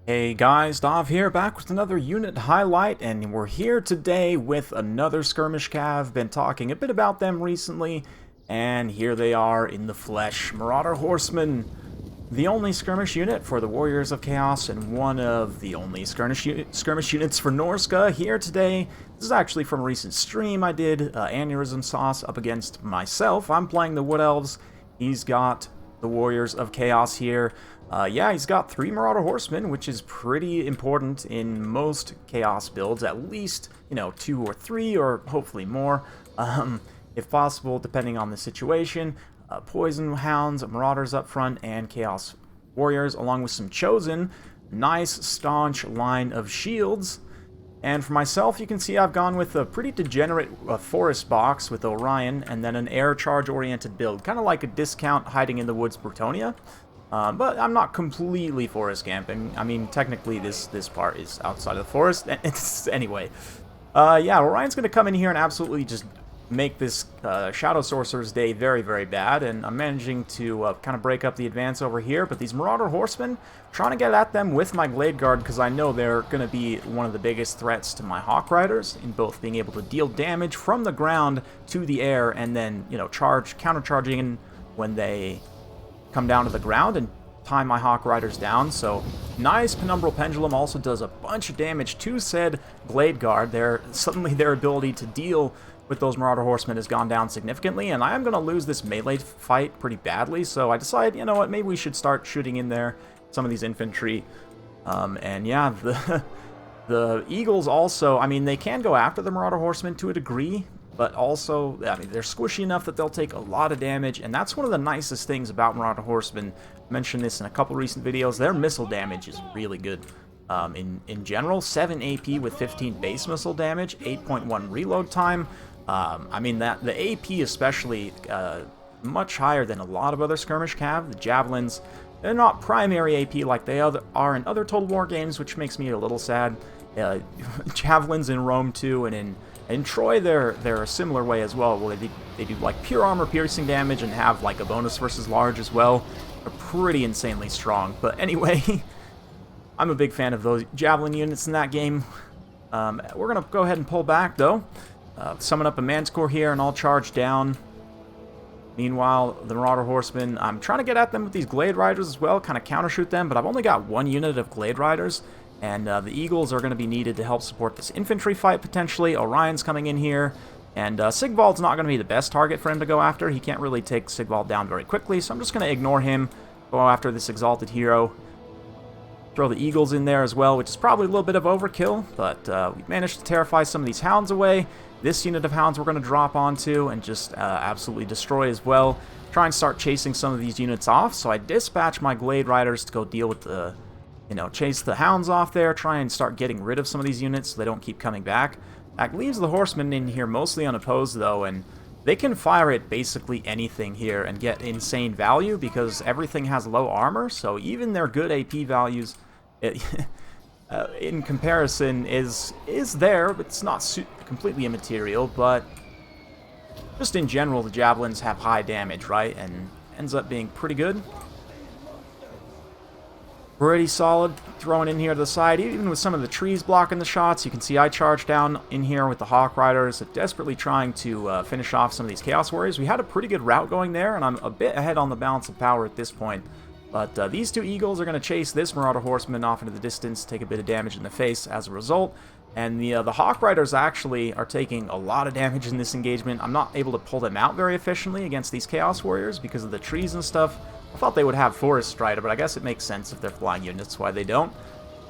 Hey guys, Dov here, back with another unit highlight, and we're here today with another skirmish cav. Been talking a bit about them recently, and here they are in the flesh. Marauder Horsemen, the only skirmish unit for the Warriors of Chaos, and one of the only skirmish units for Norska here today. This is actually from a recent stream I did, Aneurysm Sauce up against myself. I'm playing the Wood Elves, he's got the Warriors of Chaos here. Yeah, he's got 3 Marauder Horsemen, which is pretty important in most Chaos builds. At least, 2 or 3, or hopefully more, if possible, depending on the situation. Poison Hounds, Marauders up front, and Chaos Warriors, along with some Chosen. Nice, staunch line of shields. And for myself, you can see I've gone with a pretty degenerate forest box with Orion, and then an air charge-oriented build, kind of like a discount hiding in the woods Brutonia. But I'm not completely forest camping. I mean, technically this part is outside of the forest. Anyway, yeah, Orion's going to come in here and absolutely just make this Shadow Sorcerer's day very, very bad. And I'm managing to kind of break up the advance over here. But these Marauder Horsemen, trying to get at them with my Glade Guard, because I know they're going to be one of the biggest threats to my Hawk Riders, in both being able to deal damage from the ground to the air, and then, countercharging when they come down to the ground and tie my Hawk Riders down. So nice. Penumbral Pendulum also does a bunch of damage to said Glade Guard. Suddenly their ability to deal with those Marauder Horsemen has gone down significantly, and I am going to lose this melee fight pretty badly, so I decided, you know what, maybe we should start shooting in there some of these infantry. And yeah, the Eagles also, I mean, they can go after the Marauder Horsemen to a degree, but also, I mean, they're squishy enough that they'll take a lot of damage, and that's one of the nicest things about Marauder Horsemen. I mentioned this in a couple recent videos. Their missile damage is really good. In general, 7 AP with 15 base missile damage, 8.1 reload time. I mean, the AP especially much higher than a lot of other skirmish cav. The Javelins, they're not primary AP like they are in other Total War games, which makes me a little sad. Javelins in Rome 2 and in Troy, they're a similar way as well, where they do like pure armor piercing damage and have like a bonus versus large as well. They're pretty insanely strong. But anyway, I'm a big fan of those Javelin units in that game. We're going to go ahead and pull back, though. Summon up a Manticore here, and I'll charge down. Meanwhile, the Marauder Horsemen, I'm trying to get at them with these Glade Riders as well, kind of countershoot them, but I've only got 1 unit of Glade Riders. And the Eagles are going to be needed to help support this infantry fight, potentially. Orion's coming in here, and Sigvald's not going to be the best target for him to go after. He can't really take Sigvald down very quickly, so I'm just going to ignore him, go after this Exalted Hero. Throw the Eagles in there as well, which is probably a little bit of overkill, but we managed to terrify some of these Hounds away. This unit of Hounds we're going to drop onto and just absolutely destroy as well. Try and start chasing some of these units off, so I dispatch my Glade Riders to go deal with the... chase the Hounds off there, try and start getting rid of some of these units so they don't keep coming back. That leaves the Horsemen in here mostly unopposed, though, and they can fire at basically anything here and get insane value because everything has low armor, so even their good AP values, in comparison, is there, but it's not completely immaterial, but just in general, the Javelins have high damage, right, and ends up being pretty good. Pretty solid, throwing in here to the side, even with some of the trees blocking the shots. You can see I charge down in here with the Hawk Riders, desperately trying to finish off some of these Chaos Warriors. We had a pretty good route going there, and I'm a bit ahead on the balance of power at this point. But these 2 Eagles are going to chase this Marauder Horseman off into the distance, take a bit of damage in the face as a result. And the Hawk Riders actually are taking a lot of damage in this engagement. I'm not able to pull them out very efficiently against these Chaos Warriors because of the trees and stuff. I thought they would have Forest Strider, but I guess it makes sense if they're flying units why they don't.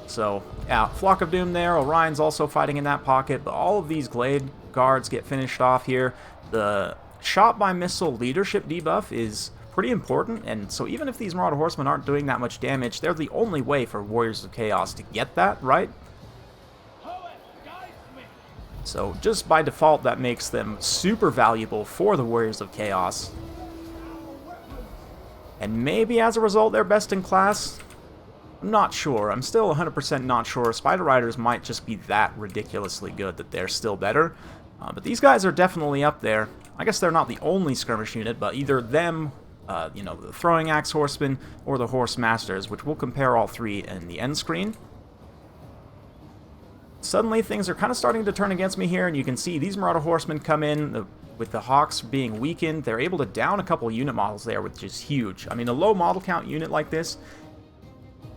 So, yeah, Flock of Doom there. Orion's also fighting in that pocket, but all of these Glade Guards get finished off here. The Shot by Missile leadership debuff is pretty important, and so even if these Marauder Horsemen aren't doing that much damage, they're the only way for Warriors of Chaos to get that, right? So, just by default, that makes them super valuable for the Warriors of Chaos. And maybe as a result, they're best in class? I'm not sure. I'm still 100% not sure. Spider Riders might just be that ridiculously good that they're still better. But these guys are definitely up there. I guess they're not the only skirmish unit, but either them, the Throwing Axe Horsemen, or the Horse Masters, which we'll compare all 3 in the end screen. Suddenly things are kind of starting to turn against me here, and you can see these Marauder Horsemen come in, with the Hawks being weakened, they're able to down a couple unit models there, which is huge. I mean, a low model count unit like this,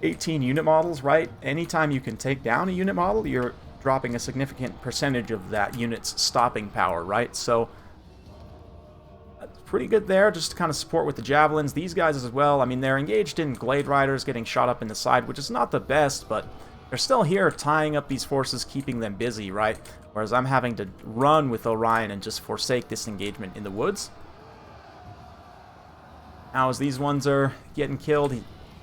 18 unit models, right? Anytime you can take down a unit model, you're dropping a significant percentage of that unit's stopping power, right? So, that's pretty good there, just to kind of support with the Javelins. These guys as well, I mean, they're engaged in Glade Riders getting shot up in the side, which is not the best, but they're still here tying up these forces, keeping them busy, right? Whereas I'm having to run with Orion and just forsake this engagement in the woods. Now as these ones are getting killed,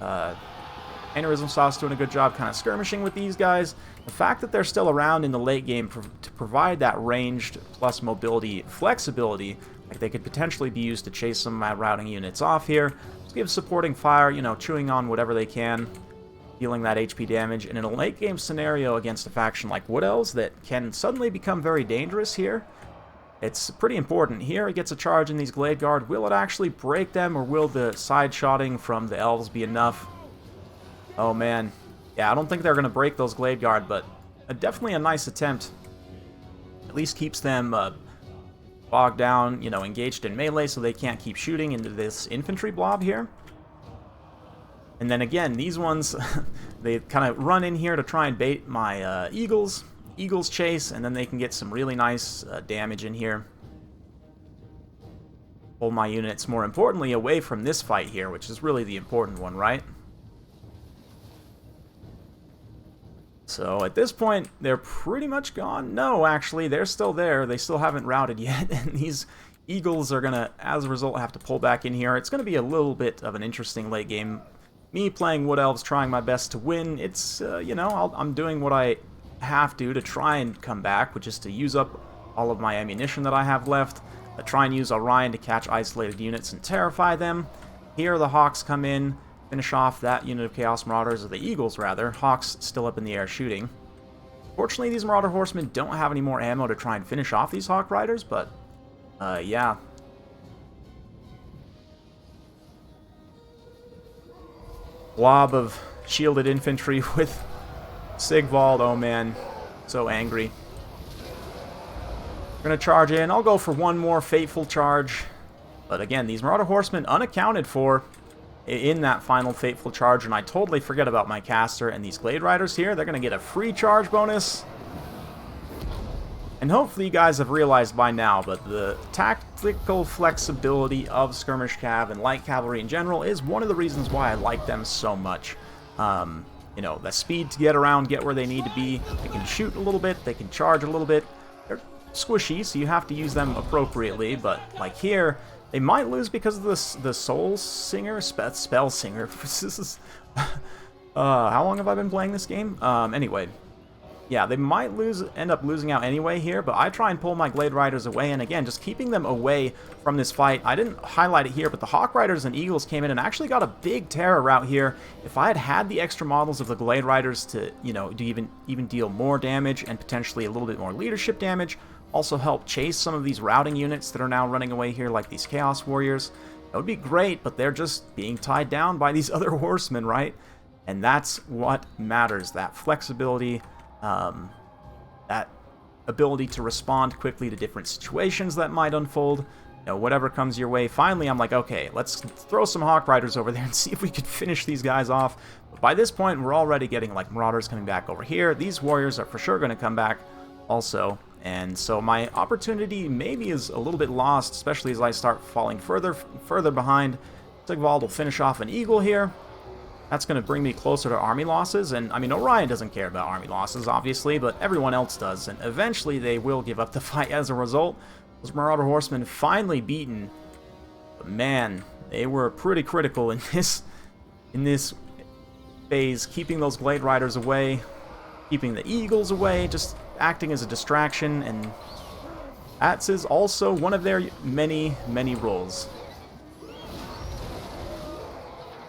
Aneurysm Sauce doing a good job kind of skirmishing with these guys. The fact that they're still around in the late game to provide that ranged plus mobility flexibility, like they could potentially be used to chase some of my routing units off here. Just give supporting fire, you know, chewing on whatever they can, dealing that HP damage. And in a late game scenario against a faction like Wood Elves that can suddenly become very dangerous here, it's pretty important. Here it gets a charge in these Glade Guard. Will it actually break them, or will the side shotting from the Elves be enough? Oh man. Yeah, I don't think they're going to break those Glade Guard, but definitely a nice attempt. At least keeps them bogged down, you know, engaged in melee so they can't keep shooting into this infantry blob here. And then again, these ones, they kind of run in here to try and bait my Eagles chase, and then they can get some really nice damage in here. Pull my units, more importantly, away from this fight here, which is really the important one, right? So at this point, they're pretty much gone. No, actually, they're still there. They still haven't routed yet, and these Eagles are going to, as a result, have to pull back in here. It's going to be a little bit of an interesting late game. Me playing Wood Elves, trying my best to win. It's, you know, I'm doing what I have to try and come back, which is to use up all of my ammunition that I have left. Try and use Orion to catch isolated units and terrify them. Here the Hawks come in, finish off that unit of Chaos Marauders, or the Eagles rather. Hawks still up in the air shooting. Fortunately, these Marauder Horsemen don't have any more ammo to try and finish off these Hawk Riders, but, yeah. Blob of shielded infantry with Sigvald. Oh man, so angry. We're gonna charge in. I'll go for one more fateful charge, but again, these Marauder Horsemen unaccounted for in that final fateful charge, and I totally forget about my caster. And these Glade Riders here, they're gonna get a free charge bonus. And hopefully you guys have realized by now, but the tactical flexibility of Skirmish Cav and Light Cavalry in general is one of the reasons why I like them so much. You know, the speed to get around, get where they need to be. They can shoot a little bit, they can charge a little bit. They're squishy, so you have to use them appropriately, but like here, they might lose because of the Soul Singer, Spell Singer. This is, how long have I been playing this game? Anyway. Yeah, they might end up losing out anyway here, but I try and pull my Glade Riders away, and again, just keeping them away from this fight. I didn't highlight it here, but the Hawk Riders and Eagles came in and actually got a big terror route here. If I had had the extra models of the Glade Riders to, you know, do even deal more damage and potentially a little bit more leadership damage, also help chase some of these routing units that are now running away here, like these Chaos Warriors, that would be great, but they're just being tied down by these other horsemen, right? And that's what matters, that flexibility, that ability to respond quickly to different situations that might unfold, you know, whatever comes your way. Finally, I'm like, okay, let's throw some Hawk Riders over there and see if we can finish these guys off. But by this point, we're already getting, like, Marauders coming back over here. These Warriors are for sure going to come back also. And so my opportunity maybe is a little bit lost, especially as I start falling further behind. Sigvald will finish off an Eagle here. That's going to bring me closer to army losses, and I mean, Orion doesn't care about army losses, obviously, but everyone else does, and eventually they will give up the fight as a result. Those Marauder Horsemen finally beaten, but man, they were pretty critical in this phase, keeping those Glade Riders away, keeping the Eagles away, just acting as a distraction, and that is also one of their many, many roles.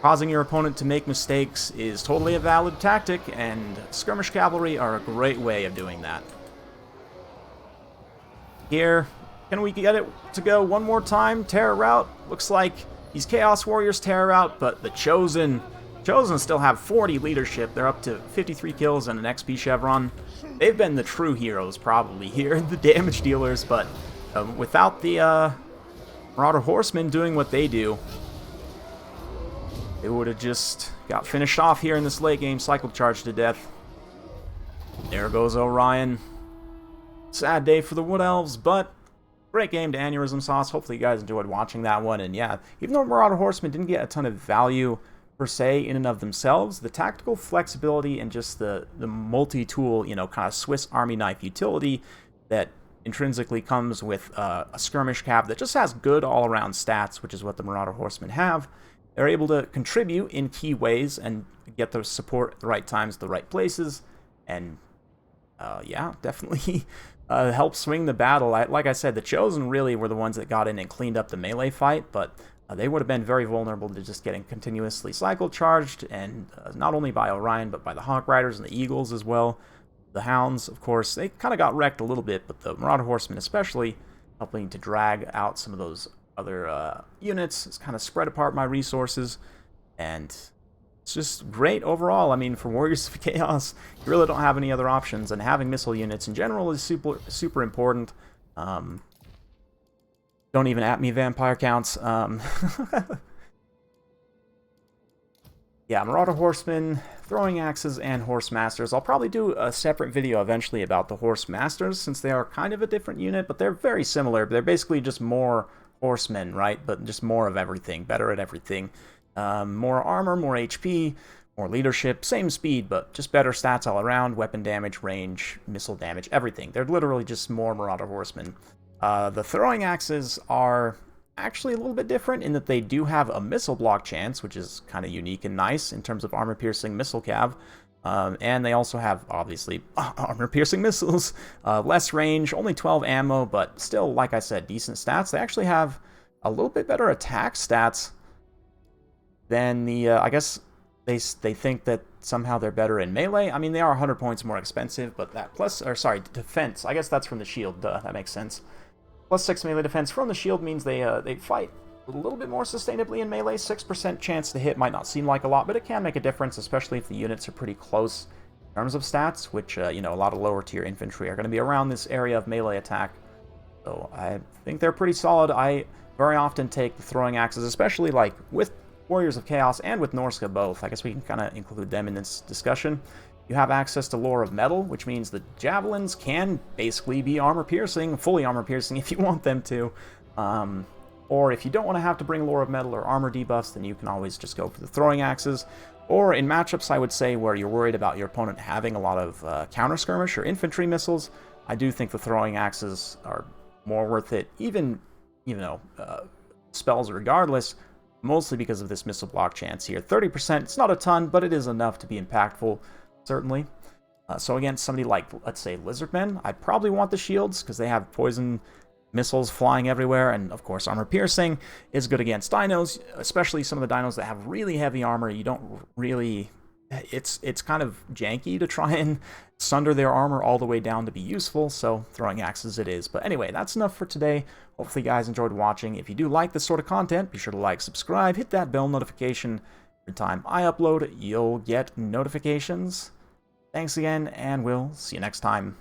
Causing your opponent to make mistakes is totally a valid tactic, and Skirmish Cavalry are a great way of doing that. Here, can we get it to go one more time? Terror route. Looks like these Chaos Warriors terror out, but the Chosen Chosen still have 40 leadership. They're up to 53 kills and an XP chevron. They've been the true heroes probably here, the damage dealers, but without the Marauder Horsemen doing what they do, it would have just got finished off here in this late game, cycle charge to death. There goes Orion. Sad day for the Wood Elves, but great game to Aneurysm Sauce. Hopefully you guys enjoyed watching that one. And yeah, even though Marauder Horsemen didn't get a ton of value per se in and of themselves, the tactical flexibility and just the multi-tool, you know, kind of Swiss Army knife utility that intrinsically comes with a skirmish cav that just has good all-around stats, which is what the Marauder Horsemen have. They're able to contribute in key ways and get the support at the right times, the right places, and yeah, definitely help swing the battle. Like I said, the Chosen really were the ones that got in and cleaned up the melee fight, but they would have been very vulnerable to just getting continuously cycle charged, and not only by Orion, but by the Hawk Riders and the Eagles as well. The Hounds, of course, they kind of got wrecked a little bit, but the Marauder Horsemen especially helping to drag out some of those other units. It's kind of spread apart my resources, and it's just great overall. I mean, for Warriors of Chaos, you really don't have any other options, and having missile units in general is super important. Don't even at me, vampire counts. Yeah, Marauder Horsemen, Throwing Axes, and Horse Masters. I'll probably do a separate video eventually about the Horse Masters, since they are kind of a different unit, but they're very similar. They're basically just more horsemen, right? But just more of everything, better at everything. More armor, more HP, more leadership, same speed, but just better stats all around, weapon damage, range, missile damage, everything. They're literally just more Marauder Horsemen. The Throwing Axes are actually a little bit different in that they do have a missile block chance, which is kind of unique and nice in terms of armor-piercing missile cav. And they also have, obviously, armor-piercing missiles, less range, only 12 ammo, but still, like I said, decent stats. They actually have a little bit better attack stats than the, I guess they think that somehow they're better in melee. I mean, they are 100 points more expensive, but that plus, or sorry, defense, I guess that's from the shield, that makes sense. Plus 6 melee defense from the shield means they fight a little bit more sustainably in melee. 6% chance to hit might not seem like a lot, but it can make a difference, especially if the units are pretty close in terms of stats, which, you know, a lot of lower tier infantry are going to be around this area of melee attack. So I think they're pretty solid. I very often take the Throwing Axes, especially like with Warriors of Chaos and with Norska both. I guess we can kind of include them in this discussion. You have access to Lore of Metal, which means the Javelins can basically be armor-piercing, fully armor-piercing if you want them to. Or if you don't want to have to bring Lore of Metal or armor debuffs, then you can always just go for the Throwing Axes. Or in matchups, I would say, where you're worried about your opponent having a lot of counter-skirmish or infantry missiles, I do think the Throwing Axes are more worth it, even, you know, spells regardless, mostly because of this missile block chance here. 30%, it's not a ton, but it is enough to be impactful, certainly. So against somebody like, let's say, Lizardmen, I'd probably want the shields, because they have poison missiles flying everywhere, and of course armor piercing is good against dinos, especially some of the dinos that have really heavy armor. You don't really, it's kind of janky to try and sunder their armor all the way down to be useful, so Throwing Axes it is. But anyway, that's enough for today. Hopefully you guys enjoyed watching. If you do like this sort of content, be sure to like, subscribe, hit that bell notification. Every time I upload, you'll get notifications. Thanks again, and we'll see you next time.